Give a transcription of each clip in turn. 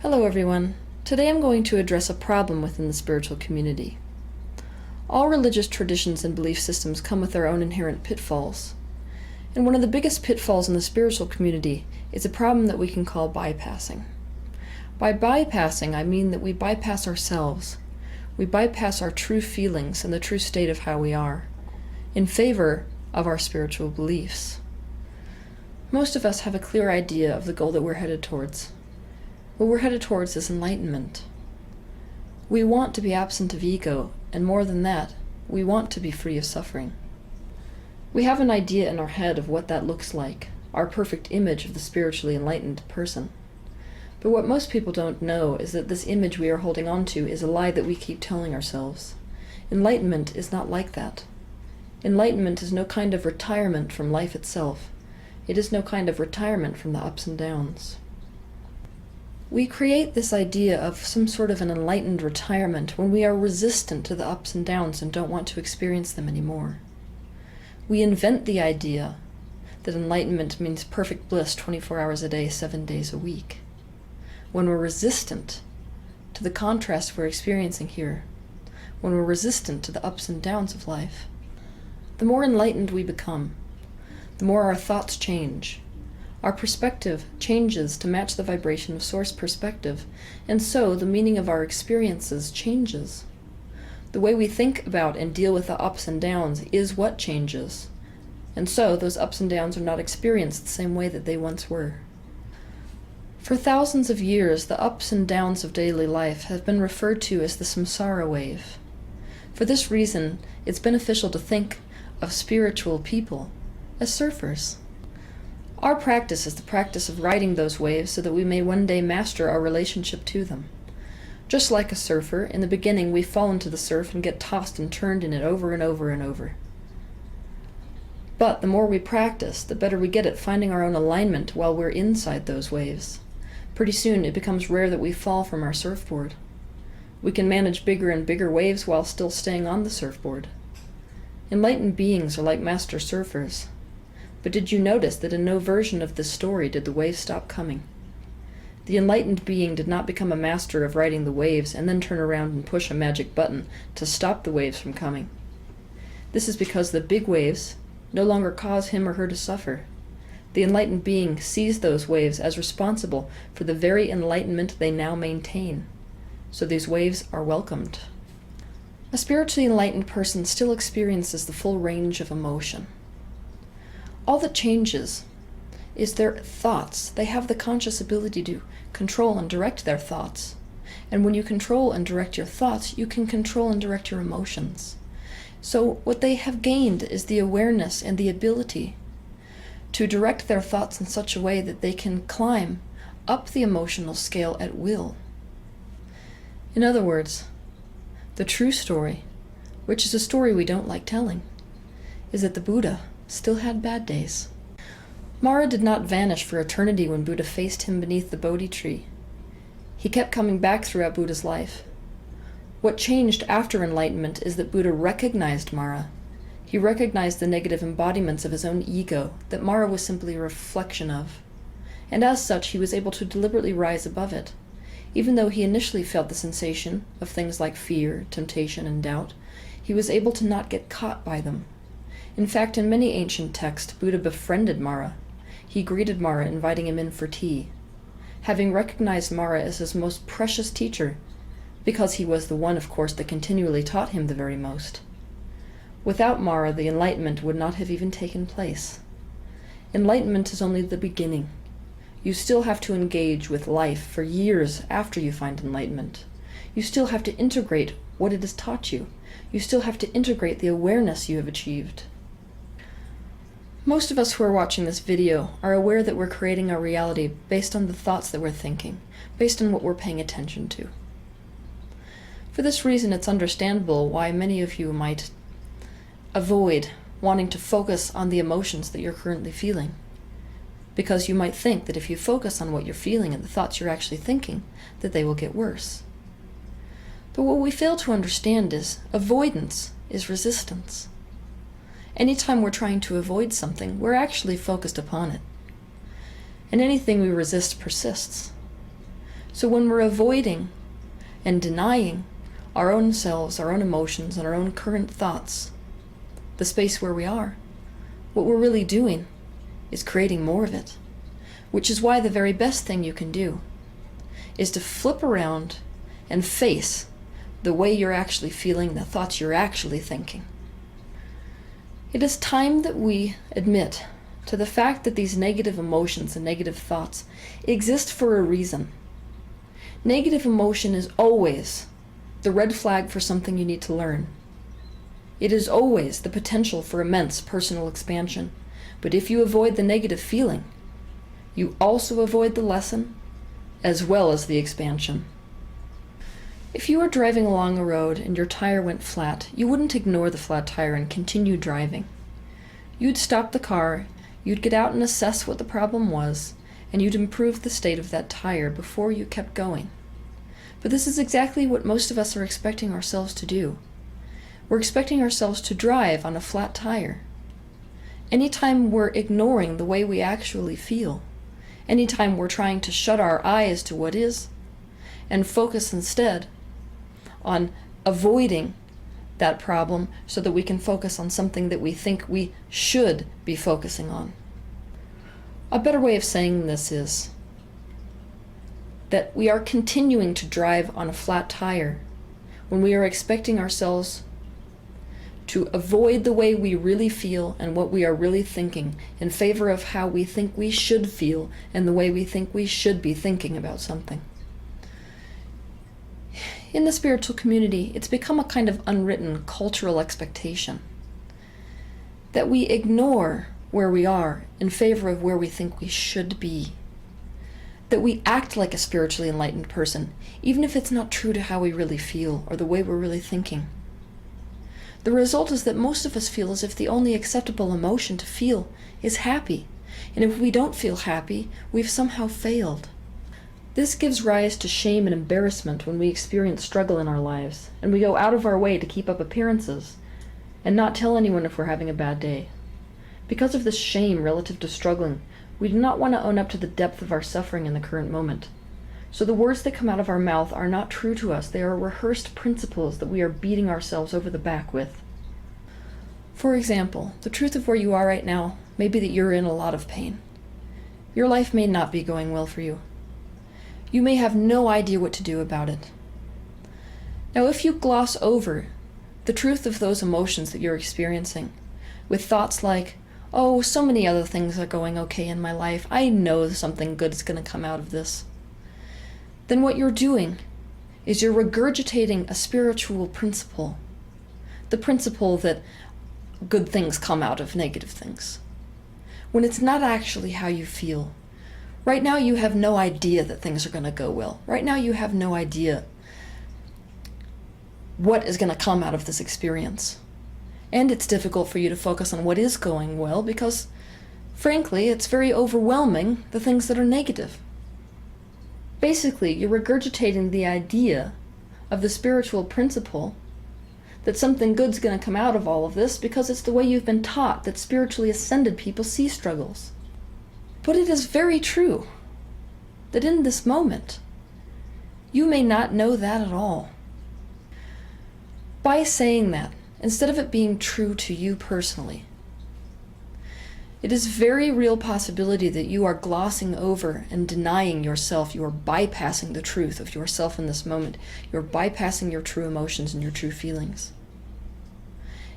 Hello everyone. Today I'm going to address a problem within the spiritual community. All religious traditions and belief systems come with their own inherent pitfalls. And one of the biggest pitfalls in the spiritual community is a problem that we can call bypassing. By bypassing, I mean that we bypass ourselves. We bypass our true feelings and the true state of how we are, in favor of our spiritual beliefs. Most of us have a clear idea of the goal that we're headed towards. What we're headed towards is enlightenment. We want to be absent of ego, and more than that, we want to be free of suffering. We have an idea in our head of what that looks like, our perfect image of the spiritually enlightened person. But what most people don't know is that this image we are holding on to is a lie that we keep telling ourselves. Enlightenment is not like that. Enlightenment is no kind of retirement from life itself. It is no kind of retirement from the ups and downs. We create this idea of some sort of an enlightened retirement when we are resistant to the ups and downs and don't want to experience them anymore. We invent the idea that enlightenment means perfect bliss 24 hours a day, 7 days a week, when we're resistant to the contrast we're experiencing here, when we're resistant to the ups and downs of life. The more enlightened we become, the more our thoughts change. Our perspective changes to match the vibration of source perspective, and so the meaning of our experiences changes. The way we think about and deal with the ups and downs is what changes, and so those ups and downs are not experienced the same way that they once were. For thousands of years, the ups and downs of daily life have been referred to as the samsara wave. For this reason, it's beneficial to think of spiritual people as surfers. Our practice is the practice of riding those waves so that we may one day master our relationship to them. Just like a surfer, in the beginning we fall into the surf and get tossed and turned in it over and over and over. But the more we practice, the better we get at finding our own alignment while we're inside those waves. Pretty soon it becomes rare that we fall from our surfboard. We can manage bigger and bigger waves while still staying on the surfboard. Enlightened beings are like master surfers. But did you notice that in no version of this story did the waves stop coming? The enlightened being did not become a master of riding the waves and then turn around and push a magic button to stop the waves from coming. This is because the big waves no longer cause him or her to suffer. The enlightened being sees those waves as responsible for the very enlightenment they now maintain. So these waves are welcomed. A spiritually enlightened person still experiences the full range of emotion. All that changes is their thoughts. They have the conscious ability to control and direct their thoughts. And when you control and direct your thoughts, you can control and direct your emotions. So what they have gained is the awareness and the ability to direct their thoughts in such a way that they can climb up the emotional scale at will. In other words, the true story, which is a story we don't like telling, is that the Buddha still had bad days. Mara did not vanish for eternity when Buddha faced him beneath the Bodhi tree. He kept coming back throughout Buddha's life. What changed after enlightenment is that Buddha recognized Mara. He recognized the negative embodiments of his own ego that Mara was simply a reflection of. And as such, he was able to deliberately rise above it. Even though he initially felt the sensation of things like fear, temptation, and doubt, he was able to not get caught by them. In fact, in many ancient texts, Buddha befriended Mara. He greeted Mara, inviting him in for tea. Having recognized Mara as his most precious teacher, because he was the one, of course, that continually taught him the very most. Without Mara, the enlightenment would not have even taken place. Enlightenment is only the beginning. You still have to engage with life for years after you find enlightenment. You still have to integrate what it has taught you. You still have to integrate the awareness you have achieved. Most of us who are watching this video are aware that we're creating our reality based on the thoughts that we're thinking, based on what we're paying attention to. For this reason, it's understandable why many of you might avoid wanting to focus on the emotions that you're currently feeling, because you might think that if you focus on what you're feeling and the thoughts you're actually thinking, that they will get worse. But what we fail to understand is avoidance is resistance. Anytime we're trying to avoid something, we're actually focused upon it. And anything we resist persists. So when we're avoiding and denying our own selves, our own emotions, and our own current thoughts, the space where we are, what we're really doing is creating more of it. Which is why the very best thing you can do is to flip around and face the way you're actually feeling, the thoughts you're actually thinking. It is time that we admit to the fact that these negative emotions and negative thoughts exist for a reason. Negative emotion is always the red flag for something you need to learn. It is always the potential for immense personal expansion. But if you avoid the negative feeling, you also avoid the lesson as well as the expansion. If you were driving along a road and your tire went flat, you wouldn't ignore the flat tire and continue driving. You'd stop the car, you'd get out and assess what the problem was, and you'd improve the state of that tire before you kept going. But this is exactly what most of us are expecting ourselves to do. We're expecting ourselves to drive on a flat tire. Anytime we're ignoring the way we actually feel, anytime we're trying to shut our eyes to what is, and focus instead on avoiding that problem so that we can focus on something that we think we should be focusing on. A better way of saying this is that we are continuing to drive on a flat tire when we are expecting ourselves to avoid the way we really feel and what we are really thinking in favor of how we think we should feel and the way we think we should be thinking about something. In the spiritual community, it's become a kind of unwritten cultural expectation that we ignore where we are in favor of where we think we should be. That we act like a spiritually enlightened person, even if it's not true to how we really feel or the way we're really thinking. The result is that most of us feel as if the only acceptable emotion to feel is happy, and if we don't feel happy, we've somehow failed. This gives rise to shame and embarrassment when we experience struggle in our lives, and we go out of our way to keep up appearances and not tell anyone if we're having a bad day. Because of this shame relative to struggling, we do not want to own up to the depth of our suffering in the current moment. So the words that come out of our mouth are not true to us. They are rehearsed principles that we are beating ourselves over the back with. For example, the truth of where you are right now may be that you're in a lot of pain. Your life may not be going well for you. You may have no idea what to do about it. Now, if you gloss over the truth of those emotions that you're experiencing with thoughts like, oh, so many other things are going okay in my life, I know something good is going to come out of this, then what you're doing is you're regurgitating a spiritual principle, the principle that good things come out of negative things, when it's not actually how you feel. Right now you have no idea that things are going to go well. Right now you have no idea what is going to come out of this experience. And it's difficult for you to focus on what is going well because, frankly, it's very overwhelming, the things that are negative. Basically, you're regurgitating the idea of the spiritual principle that something good's going to come out of all of this because it's the way you've been taught that spiritually ascended people see struggles. But it is very true that in this moment, you may not know that at all. By saying that, instead of it being true to you personally, it is a very real possibility that you are glossing over and denying yourself. You are bypassing the truth of yourself in this moment. You're bypassing your true emotions and your true feelings.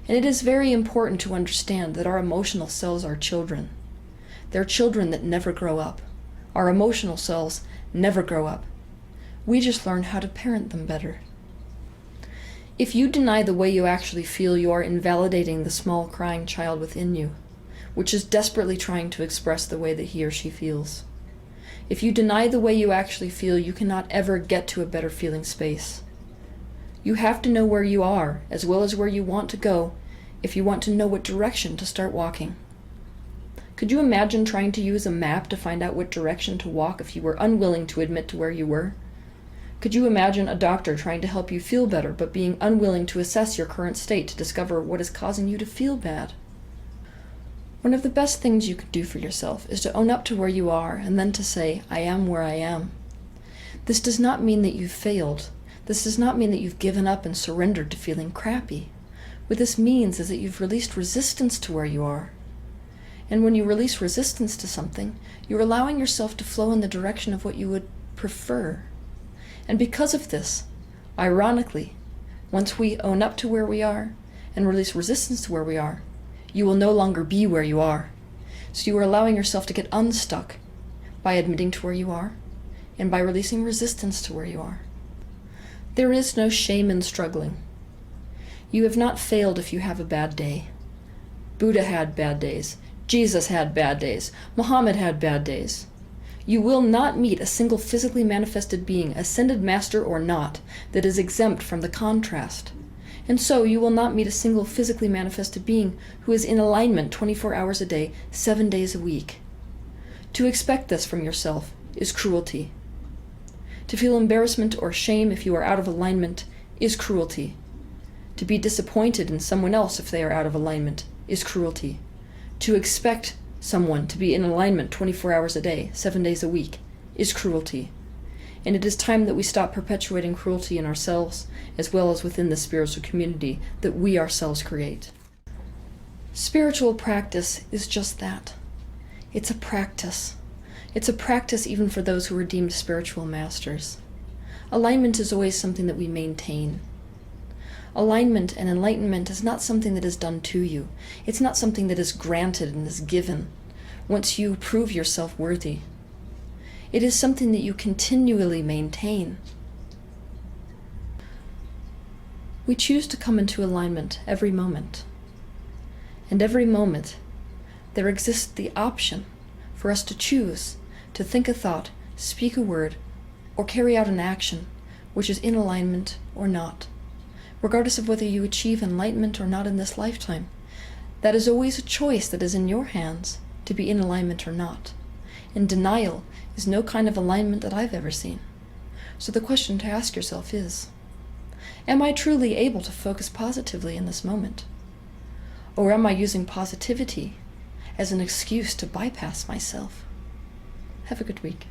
And it is very important to understand that our emotional selves are children. They're children that never grow up. Our emotional selves never grow up. We just learn how to parent them better. If you deny the way you actually feel, you are invalidating the small crying child within you, which is desperately trying to express the way that he or she feels. If you deny the way you actually feel, you cannot ever get to a better feeling space. You have to know where you are, as well as where you want to go, if you want to know what direction to start walking. Could you imagine trying to use a map to find out what direction to walk if you were unwilling to admit to where you were? Could you imagine a doctor trying to help you feel better, but being unwilling to assess your current state to discover what is causing you to feel bad? One of the best things you could do for yourself is to own up to where you are and then to say, I am where I am. This does not mean that you've failed. This does not mean that you've given up and surrendered to feeling crappy. What this means is that you've released resistance to where you are. And when you release resistance to something, you're allowing yourself to flow in the direction of what you would prefer. And because of this, ironically, once we own up to where we are and release resistance to where we are, you will no longer be where you are. So you are allowing yourself to get unstuck by admitting to where you are and by releasing resistance to where you are. There is no shame in struggling. You have not failed if you have a bad day. Buddha had bad days. Jesus had bad days. Muhammad had bad days. You will not meet a single physically manifested being, ascended master or not, that is exempt from the contrast. And so you will not meet a single physically manifested being who is in alignment 24 hours a day, 7 days a week. To expect this from yourself is cruelty. To feel embarrassment or shame if you are out of alignment is cruelty. To be disappointed in someone else if they are out of alignment is cruelty. To expect someone to be in alignment 24 hours a day, 7 days a week, is cruelty. And it is time that we stop perpetuating cruelty in ourselves, as well as within the spiritual community that we ourselves create. Spiritual practice is just that. It's a practice. It's a practice even for those who are deemed spiritual masters. Alignment is always something that we maintain. Alignment and enlightenment is not something that is done to you. It's not something that is granted and is given once you prove yourself worthy. It is something that you continually maintain. We choose to come into alignment every moment. And every moment, there exists the option for us to choose to think a thought, speak a word, or carry out an action which is in alignment or not, regardless of whether you achieve enlightenment or not in this lifetime. That is always a choice that is in your hands, to be in alignment or not. And denial is no kind of alignment that I've ever seen. So the question to ask yourself is, am I truly able to focus positively in this moment? Or am I using positivity as an excuse to bypass myself? Have a good week.